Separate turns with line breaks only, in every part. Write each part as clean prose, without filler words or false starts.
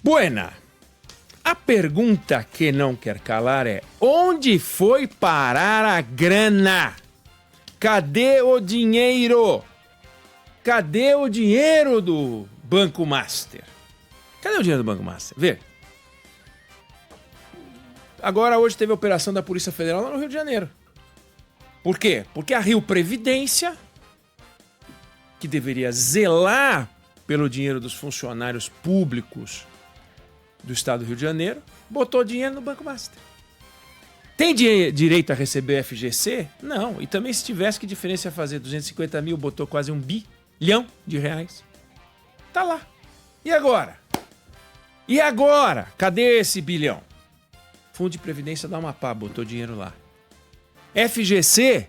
Buena. A pergunta que não quer calar é: onde foi parar a grana? Cadê o dinheiro? Cadê o dinheiro do Banco Master? Cadê o dinheiro do Banco Master? Vê. Agora, hoje teve a operação da Polícia Federal lá no Rio de Janeiro. Por quê? Porque a Rio Previdência, que deveria zelar pelo dinheiro dos funcionários públicos do estado do Rio de Janeiro, botou dinheiro no Banco Master. Tem direito a receber FGC? Não. E também, se tivesse, que diferença ia fazer? 250 mil, botou quase R$1 bilhão. Tá lá. E agora? E agora? Cadê esse bilhão? Fundo de Previdência da Amapá botou dinheiro lá. FGC,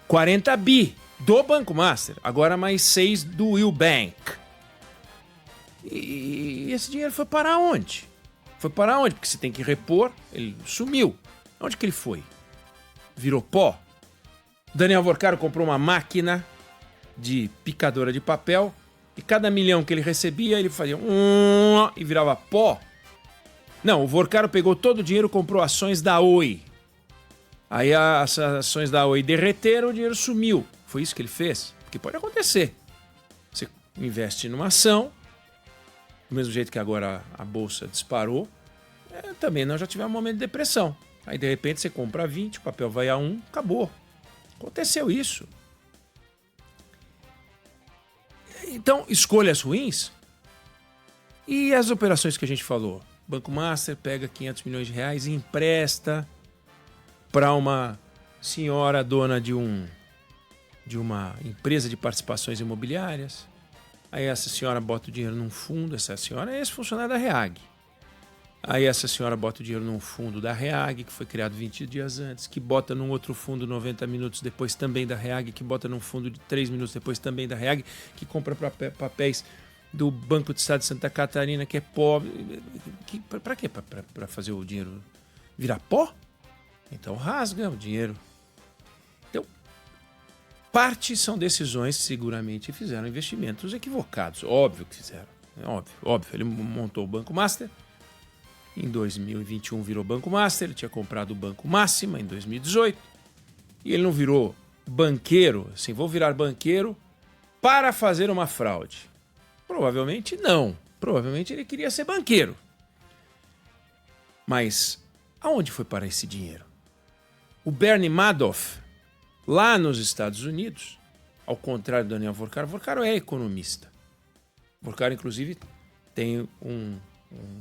40 bi do Banco Master. Agora mais 6 do Will Bank. E esse dinheiro foi parar onde? Foi parar onde? Porque você tem que repor. Ele sumiu. Onde que ele foi? Virou pó? Daniel Vorcaro comprou uma máquina de picadora de papel e cada milhão que ele recebia, ele fazia e virava pó. Não, o Vorcaro pegou todo o dinheiro e comprou ações da Oi. Aí as ações da Oi derreteram, o dinheiro sumiu. Foi isso que ele fez? Porque pode acontecer. Você investe numa ação, do mesmo jeito que agora a bolsa disparou, também nós já tivemos um momento de depressão. Aí de repente você compra 20, o papel vai a 1, acabou. Aconteceu isso. Então, escolhas ruins. E as operações que a gente falou? Banco Master pega 500 milhões de reais e empresta para uma senhora dona de uma empresa de participações imobiliárias. Aí essa senhora bota o dinheiro num fundo. Essa senhora é ex-funcionária da REAG. Aí essa senhora bota o dinheiro num fundo da REAG, que foi criado 20 dias antes, que bota num outro fundo 90 minutos depois também da REAG, que bota num fundo de 3 minutos depois também da REAG, que compra papéis do Banco do Estado de Santa Catarina, que é pobre. Para quê? Para fazer o dinheiro virar pó? Então rasga o dinheiro. Então, parte são decisões que seguramente fizeram investimentos equivocados. Óbvio que fizeram. É óbvio. Ele montou o Banco Master. Em 2021 virou Banco Master, ele tinha comprado o Banco Máxima em 2018. E ele não virou banqueiro, assim, vou virar banqueiro para fazer uma fraude. Provavelmente não. Provavelmente ele queria ser banqueiro. Mas aonde foi parar esse dinheiro? O Bernie Madoff, lá nos Estados Unidos, ao contrário do Daniel Vorcaro, Vorcaro é economista. Vorcaro, inclusive, tem um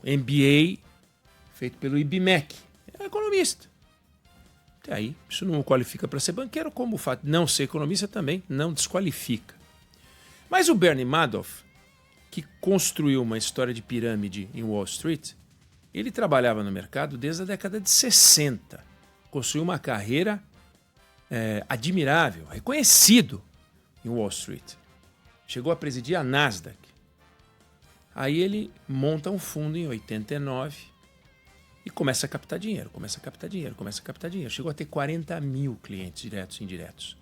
MBA feito pelo IBMEC. É economista. Até aí, isso não o qualifica para ser banqueiro, como o fato de não ser economista também não desqualifica. Mas o Bernie Madoff, que construiu uma história de pirâmide em Wall Street, ele trabalhava no mercado desde a década de 60. Construiu uma carreira admirável, reconhecido em Wall Street. Chegou a presidir a Nasdaq. Aí ele monta um fundo em 89 e começa a captar dinheiro. Chegou a ter 40 mil clientes diretos e indiretos.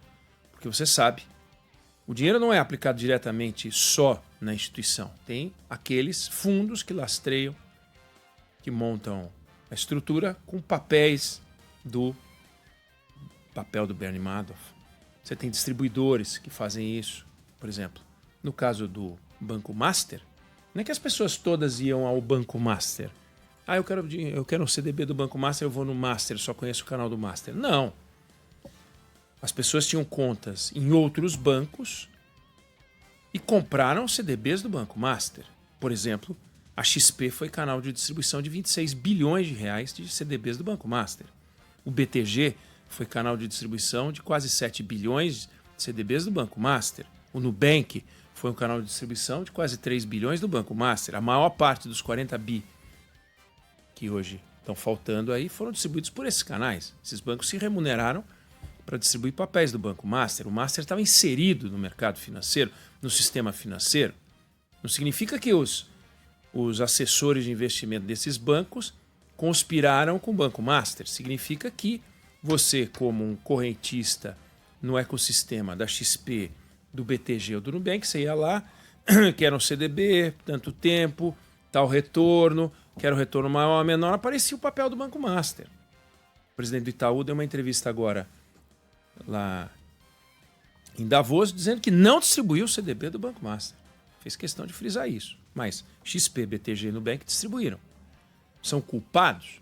Porque você sabe, o dinheiro não é aplicado diretamente só na instituição. Tem aqueles fundos que lastreiam, que montam a estrutura com papéis do papel do Bernie Madoff. Você tem distribuidores que fazem isso. Por exemplo, no caso do Banco Master, não é que as pessoas todas iam ao Banco Master. Eu quero um CDB do Banco Master, eu vou no Master, só conheço o canal do Master. Não. As pessoas tinham contas em outros bancos e compraram CDBs do Banco Master. Por exemplo, a XP foi canal de distribuição de 26 bilhões de reais de CDBs do Banco Master. O BTG foi canal de distribuição de quase 7 bilhões de CDBs do Banco Master. O Nubank foi um canal de distribuição de quase 3 bilhões do Banco Master. A maior parte dos 40 bi que hoje estão faltando aí foram distribuídos por esses canais. Esses bancos se remuneraram para distribuir papéis do Banco Master. O Master estava inserido no mercado financeiro, no sistema financeiro. Não significa que os assessores de investimento desses bancos conspiraram com o Banco Master. Significa que você, como um correntista no ecossistema da XP, do BTG ou do Nubank, você ia lá, quer um CDB, tanto tempo, tal retorno, quero retorno maior ou menor, aparecia o papel do Banco Master. O presidente do Itaú deu uma entrevista agora lá em Davos, dizendo que não distribuiu o CDB do Banco Master. Fez questão de frisar isso. Mas XP, BTG e Nubank distribuíram. São culpados?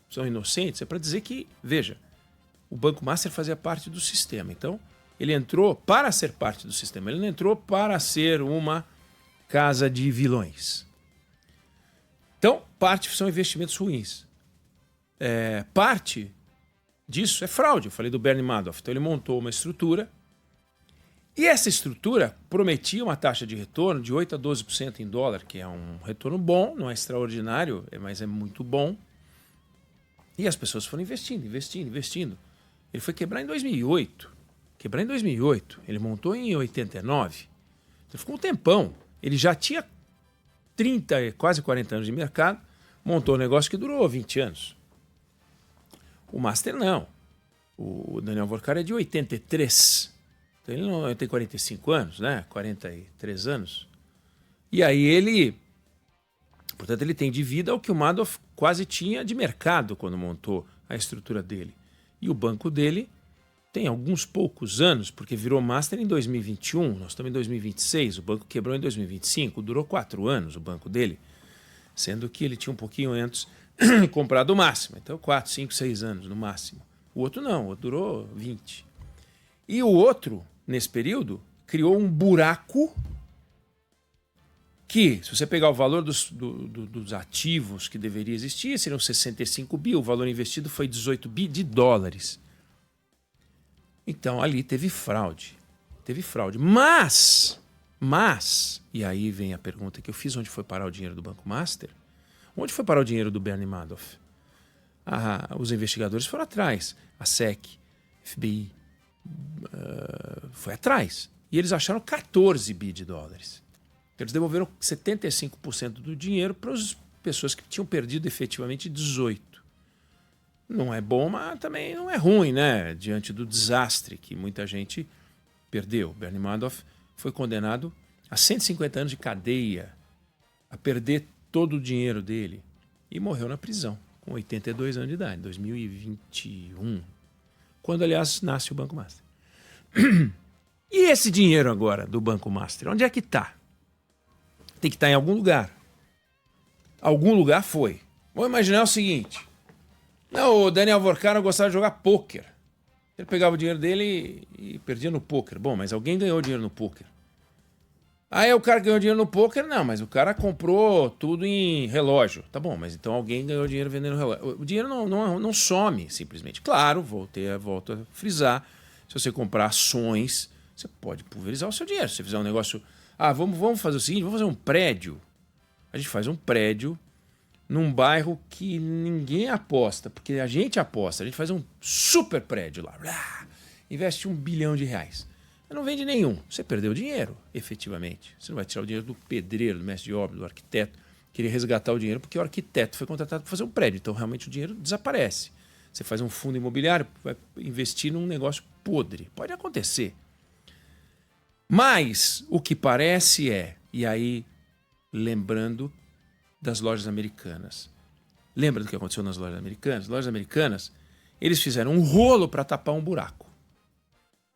São inocentes? É para dizer que, veja, o Banco Master fazia parte do sistema. Então, ele entrou para ser parte do sistema. Ele não entrou para ser uma casa de vilões. Então, parte são investimentos ruins. Parte disso é fraude. Eu falei do Bernie Madoff. Então, ele montou uma estrutura e essa estrutura prometia uma taxa de retorno de 8% a 12% em dólar, que é um retorno bom, não é extraordinário, mas é muito bom. E as pessoas foram investindo. Ele foi quebrar em 2008. Ele montou em 89. Então ficou um tempão. Ele já tinha 30, quase 40 anos de mercado, montou um negócio que durou 20 anos. O Master não. O Daniel Vorkar é de 83. Então ele não tem 45 anos, né? 43 anos. E aí ele... Portanto, ele tem de vida o que o Madoff quase tinha de mercado quando montou a estrutura dele. E o banco dele tem alguns poucos anos, porque virou Master em 2021, nós estamos em 2026, o banco quebrou em 2025, durou 4 anos o banco dele, sendo que ele tinha um pouquinho antes comprado o máximo, então 4, 5, 6 anos no máximo. O outro não, o outro durou 20. E o outro, nesse período, criou um buraco que, se você pegar o valor dos ativos que deveria existir, seriam 65 bi, o valor investido foi 18 bi de dólares. Então, ali teve fraude. Mas, e aí vem a pergunta que eu fiz, onde foi parar o dinheiro do Banco Master? Onde foi parar o dinheiro do Bernie Madoff? Os investigadores foram atrás. A SEC, FBI, foi atrás. E eles acharam 14 bi de dólares. Eles devolveram 75% do dinheiro para as pessoas que tinham perdido efetivamente 18%. Não é bom, mas também não é ruim, né? Diante do desastre que muita gente perdeu. Bernie Madoff foi condenado a 150 anos de cadeia, a perder todo o dinheiro dele e morreu na prisão, com 82 anos de idade, em 2021, quando, aliás, nasce o Banco Master. E esse dinheiro agora do Banco Master, onde é que está? Tem que estar em algum lugar. Algum lugar foi. Vamos imaginar o seguinte. Não, o Daniel Vorkar gostava de jogar pôquer. Ele pegava o dinheiro dele e perdia no pôquer. Bom, mas alguém ganhou dinheiro no pôquer. Aí o cara ganhou dinheiro no pôquer? Não, mas o cara comprou tudo em relógio. Tá bom, mas então alguém ganhou dinheiro vendendo relógio. O dinheiro não some, simplesmente. Claro, volto a frisar. Se você comprar ações, você pode pulverizar o seu dinheiro. Se você fizer um negócio... vamos fazer o seguinte, vamos fazer um prédio. A gente faz um prédio num bairro que ninguém aposta, porque a gente aposta. A gente faz um super prédio lá. Investe R$1 bilhão. Mas não vende nenhum. Você perdeu dinheiro, efetivamente. Você não vai tirar o dinheiro do pedreiro, do mestre de obra, do arquiteto. Queria resgatar o dinheiro porque o arquiteto foi contratado para fazer um prédio. Então, realmente, o dinheiro desaparece. Você faz um fundo imobiliário, vai investir num negócio podre. Pode acontecer. Mas o que parece e aí, lembrando das lojas americanas. Lembra do que aconteceu nas lojas americanas? As lojas americanas, eles fizeram um rolo para tapar um buraco.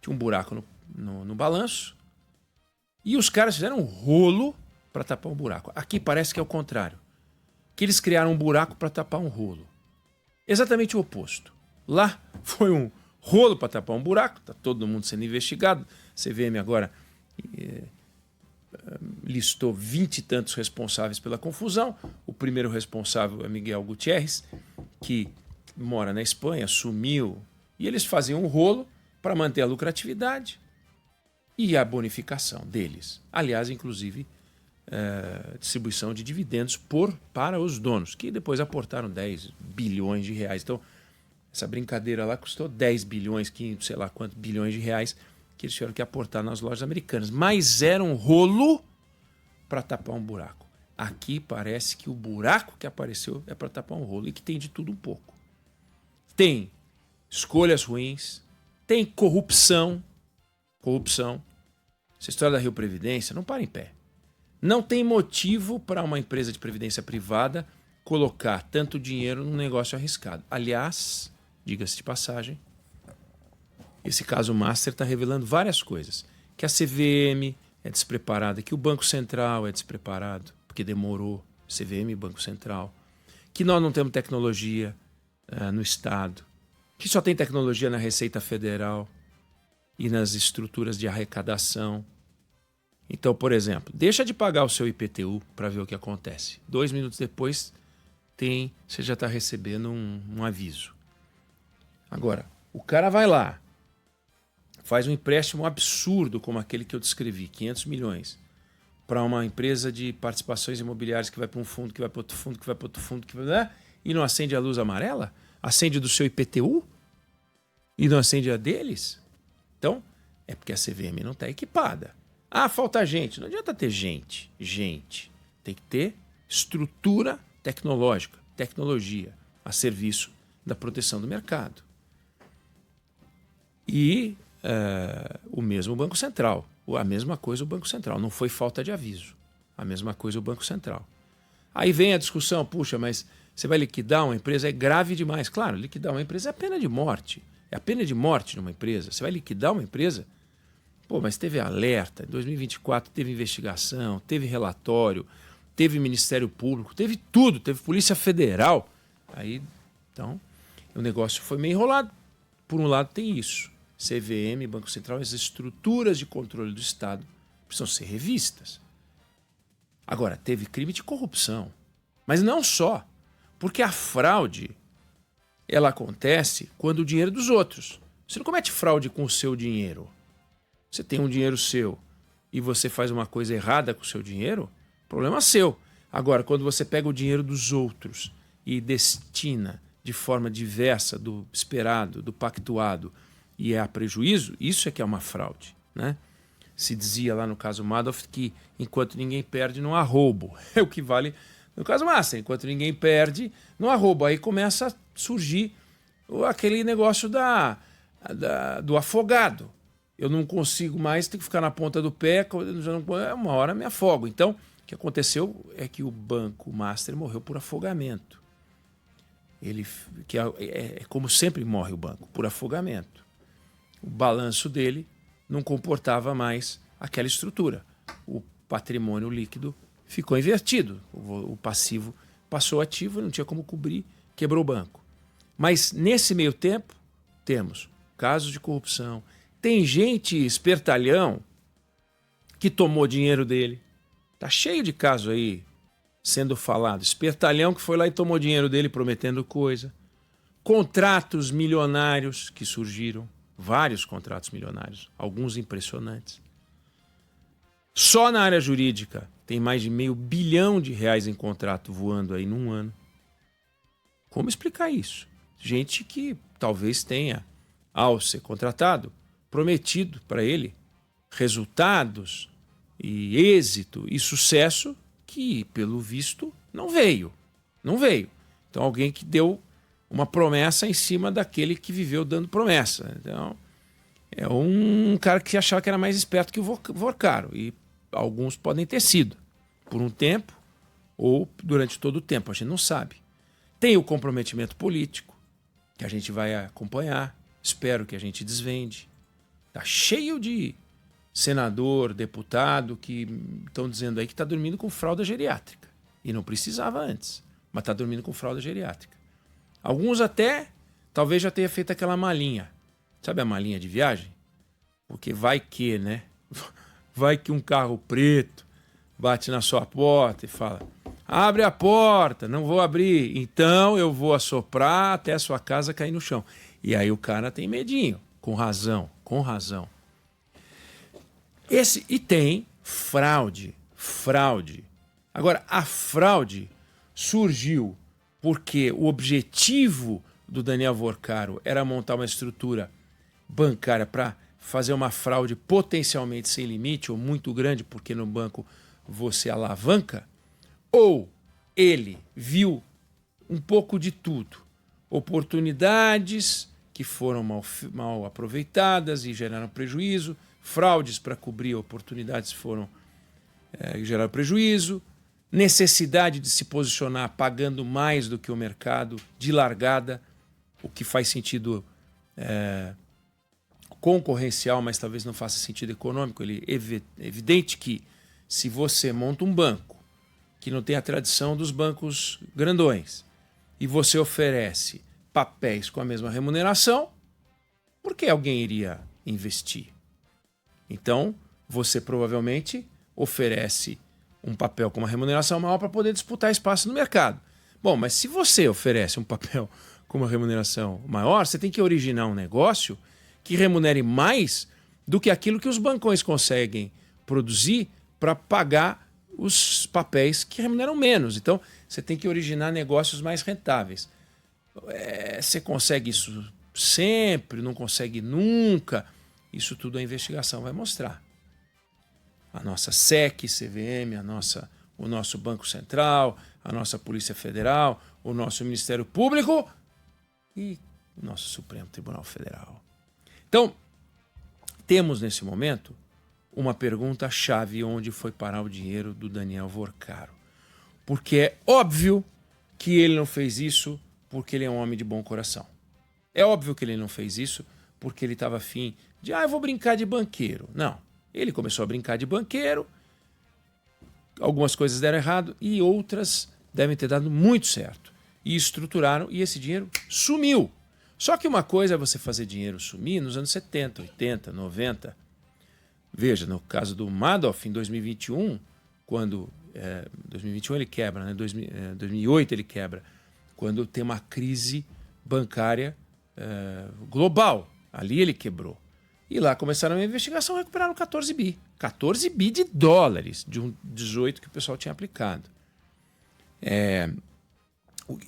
Tinha um buraco no balanço e os caras fizeram um rolo para tapar um buraco. Aqui parece que é o contrário. Que eles criaram um buraco para tapar um rolo. Exatamente o oposto. Lá foi um rolo para tapar um buraco, está todo mundo sendo investigado. CVM agora listou 20 e tantos responsáveis pela confusão. O primeiro responsável é Miguel Gutierrez, que mora na Espanha, sumiu. E eles faziam um rolo para manter a lucratividade e a bonificação deles. Aliás, inclusive, distribuição de dividendos para os donos, que depois aportaram 10 bilhões de reais. Então, essa brincadeira lá custou 10 bilhões, 15, sei lá quantos bilhões de reais que eles tiveram que aportar nas lojas americanas. Mas era um rolo para tapar um buraco. Aqui parece que o buraco que apareceu é para tapar um rolo e que tem de tudo um pouco. Tem escolhas ruins, tem corrupção. Essa história da Rio Previdência não para em pé. Não tem motivo para uma empresa de previdência privada colocar tanto dinheiro num negócio arriscado. Aliás, diga-se de passagem, esse caso Master está revelando várias coisas. Que a CVM é despreparada, que o Banco Central é despreparado, porque demorou, CVM e Banco Central. Que nós não temos tecnologia no Estado. Que só tem tecnologia na Receita Federal e nas estruturas de arrecadação. Então, por exemplo, deixa de pagar o seu IPTU para ver o que acontece. 2 minutos depois, você já está recebendo um aviso. Agora, o cara vai lá, faz um empréstimo absurdo como aquele que eu descrevi, 500 milhões, para uma empresa de participações imobiliárias que vai para um fundo, que vai para outro fundo, que vai para outro fundo, e não acende a luz amarela? Acende do seu IPTU? E não acende a deles? Então, é porque a CVM não está equipada. Ah, falta gente. Não adianta ter gente. Tem que ter estrutura tecnológica, tecnologia, a serviço da proteção do mercado. E o mesmo Banco Central. A mesma coisa o Banco Central. Não foi falta de aviso. A mesma coisa o Banco Central. Aí vem a discussão, puxa, mas você vai liquidar uma empresa? É grave demais. Claro, liquidar uma empresa é a pena de morte. É a pena de morte numa empresa. Você vai liquidar uma empresa? Pô, mas teve alerta, em 2024 teve investigação, teve relatório, teve Ministério Público, teve tudo, teve Polícia Federal. Aí, então, o negócio foi meio enrolado. Por um lado tem isso. CVM, Banco Central, as estruturas de controle do Estado precisam ser revistas. Agora, teve crime de corrupção. Mas não só. Porque a fraude, ela acontece quando o dinheiro é dos outros. Você não comete fraude com o seu dinheiro. Você tem um dinheiro seu e você faz uma coisa errada com o seu dinheiro, problema seu. Agora, quando você pega o dinheiro dos outros e destina de forma diversa do esperado, do pactuado, e é a prejuízo, isso é que é uma fraude, né? Se dizia lá no caso Madoff que enquanto ninguém perde, não há roubo. É o que vale no caso Master. Enquanto ninguém perde, não há roubo. Aí começa a surgir aquele negócio do afogado. Eu não consigo mais, tenho que ficar na ponta do pé, uma hora me afogo. Então, o que aconteceu é que o Banco Master morreu por afogamento. É como sempre morre o banco, por afogamento. O balanço dele não comportava mais aquela estrutura. O patrimônio líquido ficou invertido. O passivo passou ativo, não tinha como cobrir, quebrou o banco. Mas nesse meio tempo, temos casos de corrupção. Tem gente espertalhão que tomou dinheiro dele. Tá cheio de casos aí sendo falado. Espertalhão que foi lá e tomou dinheiro dele prometendo coisa. Contratos milionários que surgiram. Vários contratos milionários. Alguns impressionantes. Só na área jurídica tem mais de R$500 bilhão em contrato voando aí num ano. Como explicar isso? Gente que talvez tenha, ao ser contratado, prometido para ele resultados e êxito e sucesso que, pelo visto, não veio. Não veio. Então, alguém que deu uma promessa em cima daquele que viveu dando promessa. Então, é um cara que achava que era mais esperto que o Vorcaro. E alguns podem ter sido, por um tempo ou durante todo o tempo. A gente não sabe. Tem o comprometimento político, que a gente vai acompanhar. Espero que a gente desvende. Está cheio de senador, deputado que estão dizendo aí que está dormindo com fralda geriátrica. E não precisava antes, mas está dormindo com fralda geriátrica. Alguns até, talvez já tenha feito aquela malinha. Sabe a malinha de viagem? Porque vai que, né? Vai que um carro preto bate na sua porta e fala: abre a porta, não vou abrir. Então eu vou assoprar até a sua casa cair no chão. E aí o cara tem medinho, com razão. Com razão. E tem fraude. Agora, a fraude surgiu porque o objetivo do Daniel Vorcaro era montar uma estrutura bancária para fazer uma fraude potencialmente sem limite ou muito grande, porque no banco você alavanca, ou ele viu um pouco de tudo. Oportunidades que foram mal aproveitadas e geraram prejuízo, fraudes para cobrir oportunidades foram gerar prejuízo, necessidade de se posicionar pagando mais do que o mercado de largada, o que faz sentido concorrencial, mas talvez não faça sentido econômico. É evidente que se você monta um banco que não tem a tradição dos bancos grandões e você oferece papéis com a mesma remuneração, por que alguém iria investir? Então, você provavelmente oferece um papel com uma remuneração maior para poder disputar espaço no mercado. Bom, mas se você oferece um papel com uma remuneração maior, você tem que originar um negócio que remunere mais do que aquilo que os bancões conseguem produzir para pagar os papéis que remuneram menos. Então, você tem que originar negócios mais rentáveis. Você consegue isso sempre, não consegue nunca. Isso tudo a investigação vai mostrar. A nossa SEC, CVM, o nosso Banco Central, a nossa Polícia Federal, o nosso Ministério Público e o nosso Supremo Tribunal Federal. Então, temos nesse momento uma pergunta-chave: onde foi parar o dinheiro do Daniel Vorcaro? Porque é óbvio que ele não fez isso porque ele é um homem de bom coração. É óbvio que ele não fez isso porque ele estava afim de, eu vou brincar de banqueiro. Não. Ele começou a brincar de banqueiro, algumas coisas deram errado e outras devem ter dado muito certo. E estruturaram e esse dinheiro sumiu. Só que uma coisa é você fazer dinheiro sumir nos anos 70, 80, 90. Veja, no caso do Madoff, em 2021, quando... 2021 ele quebra, né? 2008 ele quebra, quando tem uma crise bancária global. Ali ele quebrou. E lá começaram a investigação e recuperaram 14 bi. 14 bi de dólares, de um 18 que o pessoal tinha aplicado.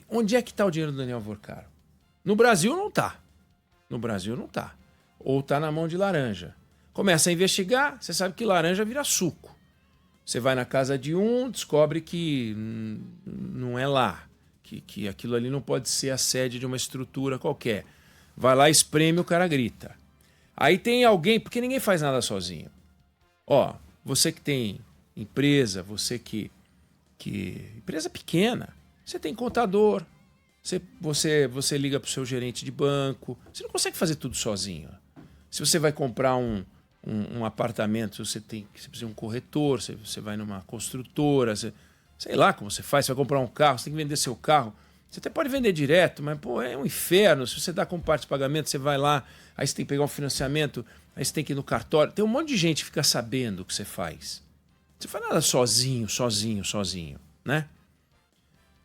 Onde é que está o dinheiro do Daniel Vorcaro? No Brasil não está. No Brasil não está. Ou está na mão de laranja. Começa a investigar, você sabe que laranja vira suco. Você vai na casa de um, descobre que não é lá. Que aquilo ali não pode ser a sede de uma estrutura qualquer. Vai lá, espreme, o cara grita. Aí tem alguém, porque ninguém faz nada sozinho. Você que tem empresa, você que empresa pequena, você tem contador, você liga para o seu gerente de banco, você não consegue fazer tudo sozinho. Se você vai comprar um apartamento, você precisa de um corretor, você vai numa construtora, sei lá como você faz, você vai comprar um carro, você tem que vender seu carro. Você até pode vender direto, mas é um inferno. Se você dá com parte de pagamento, você vai lá, aí você tem que pegar um financiamento, aí você tem que ir no cartório. Tem um monte de gente que fica sabendo o que você faz. Você faz nada sozinho, né?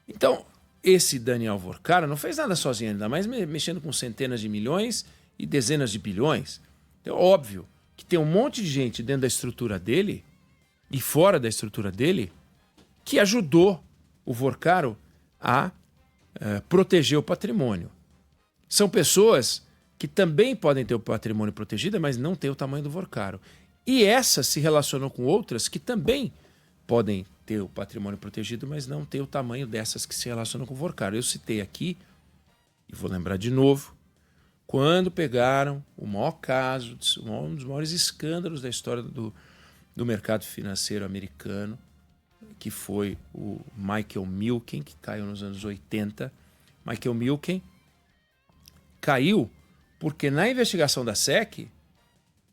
Então, esse Daniel Vorcaro não fez nada sozinho, ainda mais mexendo com centenas de milhões e dezenas de bilhões. Então, é óbvio que tem um monte de gente dentro da estrutura dele e fora da estrutura dele que ajudou o Vorcaro a proteger o patrimônio. São pessoas que também podem ter o patrimônio protegido, mas não tem o tamanho do Vorcaro. E essas se relacionam com outras que também podem ter o patrimônio protegido, mas não tem o tamanho dessas que se relacionam com o Vorcaro. Eu citei aqui, e vou lembrar de novo, quando pegaram o maior caso, um dos maiores escândalos da história do mercado financeiro americano, que foi o Michael Milken, que caiu nos anos 80. Michael Milken caiu porque na investigação da SEC,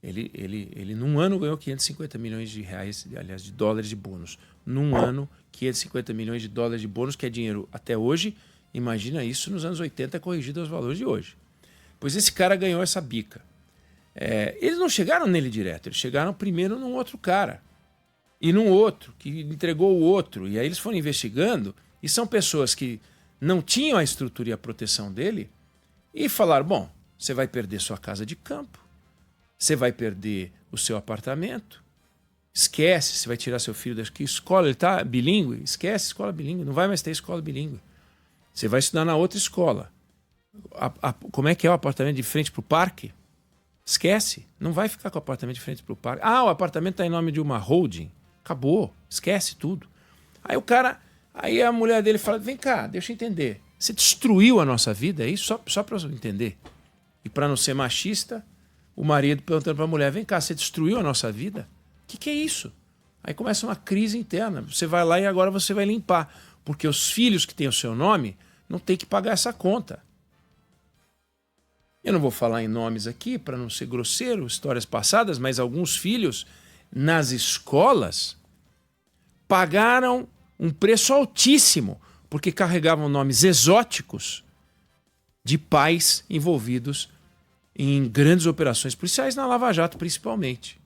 ele num ano ganhou 550 milhões de reais, aliás, de dólares de bônus. Num ano, 550 milhões de dólares de bônus, que é dinheiro até hoje. Imagina isso nos anos 80 corrigido aos valores de hoje. Pois esse cara ganhou essa bica. Eles não chegaram nele direto, eles chegaram primeiro num outro cara. E num outro, que entregou o outro. E aí eles foram investigando, e são pessoas que não tinham a estrutura e a proteção dele, e falaram, bom, você vai perder sua casa de campo, você vai perder o seu apartamento, esquece, você vai tirar seu filho daqui, escola, ele está bilíngue, esquece escola bilíngue, não vai mais ter escola bilíngue. Você vai estudar na outra escola. Como é que é o apartamento de frente para o parque? Esquece, não vai ficar com o apartamento de frente para o parque. O apartamento está em nome de uma holding. Acabou, esquece tudo. Aí a mulher dele fala, vem cá, deixa eu entender. Você destruiu a nossa vida, é isso? Só para eu entender. E para não ser machista, o marido perguntando para a mulher, vem cá, você destruiu a nossa vida? O que é isso? Aí começa uma crise interna. Você vai lá e agora você vai limpar. Porque os filhos que têm o seu nome não têm que pagar essa conta. Eu não vou falar em nomes aqui para não ser grosseiro, histórias passadas, mas alguns filhos nas escolas pagaram um preço altíssimo porque carregavam nomes exóticos de pais envolvidos em grandes operações policiais, na Lava Jato principalmente.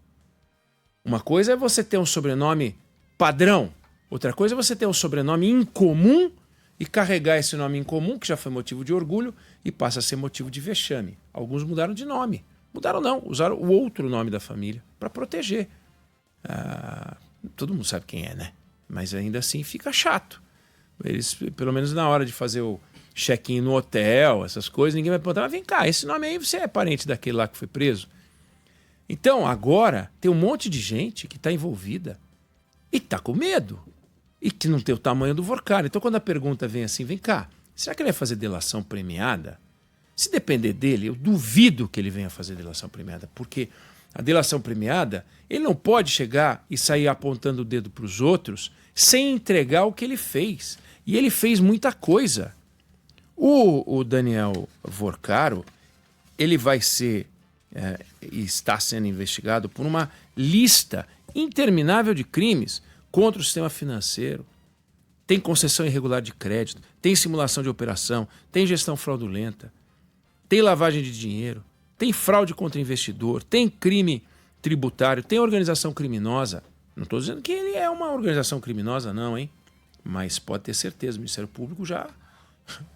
Uma coisa é você ter um sobrenome padrão, outra coisa é você ter um sobrenome incomum e carregar esse nome incomum, que já foi motivo de orgulho, e passa a ser motivo de vexame. Alguns mudaram de nome. Mudaram não, usaram o outro nome da família para proteger. Todo mundo sabe quem é, né? Mas ainda assim fica chato. Eles, pelo menos na hora de fazer o check-in no hotel, essas coisas, ninguém vai perguntar, mas vem cá, esse nome aí você é parente daquele lá que foi preso? Então, agora, tem um monte de gente que está envolvida e está com medo. E que não tem o tamanho do Vorkar. Então, quando a pergunta vem assim, vem cá, será que ele vai fazer delação premiada? Se depender dele, eu duvido que ele venha fazer delação premiada, porque a delação premiada, ele não pode chegar e sair apontando o dedo para os outros sem entregar o que ele fez. E ele fez muita coisa. O Daniel Vorcaro, ele vai ser e está sendo investigado por uma lista interminável de crimes contra o sistema financeiro. Tem concessão irregular de crédito, tem simulação de operação, tem gestão fraudulenta, tem lavagem de dinheiro, tem fraude contra investidor, tem crime tributário, tem organização criminosa. Não estou dizendo que ele é uma organização criminosa, não, hein? Mas pode ter certeza, o Ministério Público a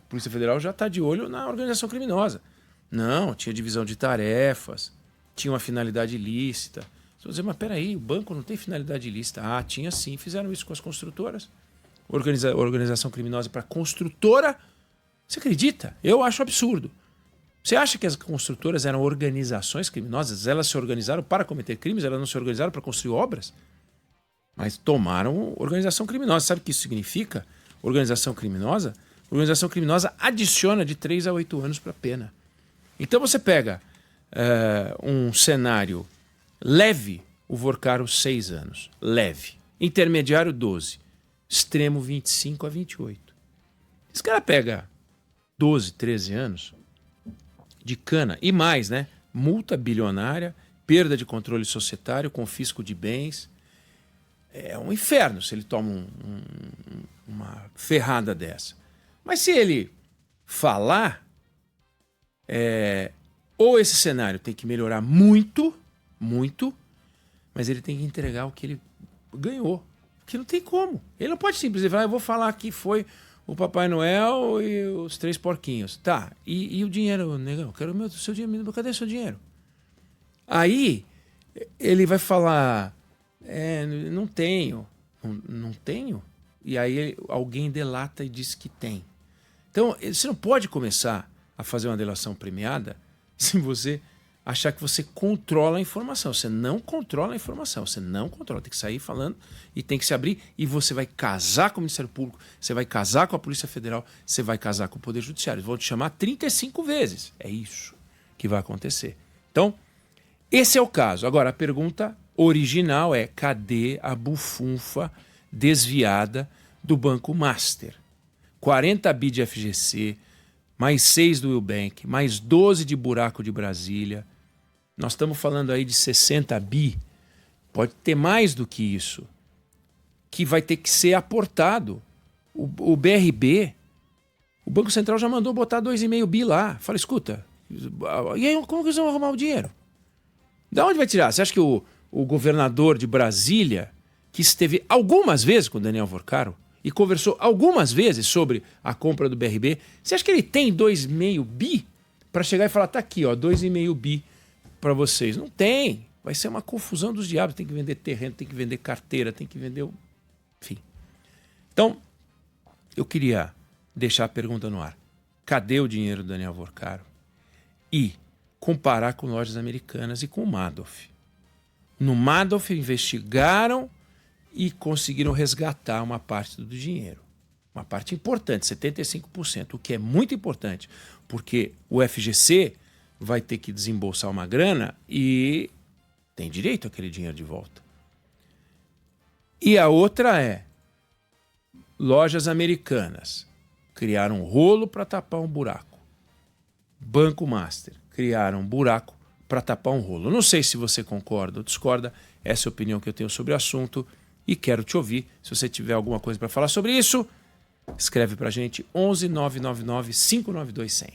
Polícia Federal já está de olho na organização criminosa. Não, tinha divisão de tarefas, tinha uma finalidade ilícita. Você vai dizer, mas peraí, o banco não tem finalidade ilícita. Ah, tinha sim, fizeram isso com as construtoras. Organização criminosa para construtora. Você acredita? Eu acho absurdo. Você acha que as construtoras eram organizações criminosas? Elas se organizaram para cometer crimes? Elas não se organizaram para construir obras? Mas tomaram organização criminosa. Sabe o que isso significa? Organização criminosa? Organização criminosa adiciona de 3 a 8 anos para a pena. Então você pega um cenário leve, o Vorcaro 6 anos. Leve. Intermediário 12. Extremo 25 a 28. Esse cara pega 12, 13 anos de cana e mais, né? Multa bilionária, perda de controle societário, confisco de bens. É um inferno se ele toma uma ferrada dessa. Mas se ele falar, ou esse cenário tem que melhorar muito, muito, mas ele tem que entregar o que ele ganhou. Porque não tem como. Ele não pode simplesmente falar, eu vou falar que foi o Papai Noel e os 3 porquinhos. Tá, e o dinheiro, negão? Eu quero o seu dinheiro. Cadê o seu dinheiro? Aí ele vai falar, não tenho. Não tenho? E aí alguém delata e diz que tem. Então, você não pode começar a fazer uma delação premiada se você achar que você controla a informação. Você não controla a informação, você não controla. Tem que sair falando e tem que se abrir e você vai casar com o Ministério Público, você vai casar com a Polícia Federal, você vai casar com o Poder Judiciário. Eles vão te chamar 35 vezes. É isso que vai acontecer. Então, esse é o caso. Agora, a pergunta original é: cadê a bufunfa desviada do Banco Master? 40 bi de FGC, mais 6 do Willbank, mais 12 de buraco de Brasília. Nós estamos falando aí de 60 bi. Pode ter mais do que isso, que vai ter que ser aportado. O BRB, o Banco Central já mandou botar 2,5 bi lá. Fala, escuta, e aí como que eles vão arrumar o dinheiro? Da onde vai tirar? Você acha que o governador de Brasília, que esteve algumas vezes com o Daniel Vorcaro e conversou algumas vezes sobre a compra do BRB, você acha que ele tem 2,5 bi para chegar e falar, tá aqui, ó, 2,5 bi para vocês? Não tem. Vai ser uma confusão dos diabos. Tem que vender terreno, tem que vender carteira, tem que vender... Enfim. Então, eu queria deixar a pergunta no ar. Cadê o dinheiro do Daniel Vorcaro? E comparar com lojas americanas e com o Madoff. No Madoff investigaram e conseguiram resgatar uma parte do dinheiro. Uma parte importante, 75%, o que é muito importante, porque o FGC vai ter que desembolsar uma grana e tem direito àquele dinheiro de volta. E a outra é: lojas americanas criaram um rolo para tapar um buraco. Banco Master criaram um buraco para tapar um rolo. Não sei se você concorda ou discorda, essa é a opinião que eu tenho sobre o assunto e quero te ouvir. Se você tiver alguma coisa para falar sobre isso, escreve para a gente 11 999 592 100.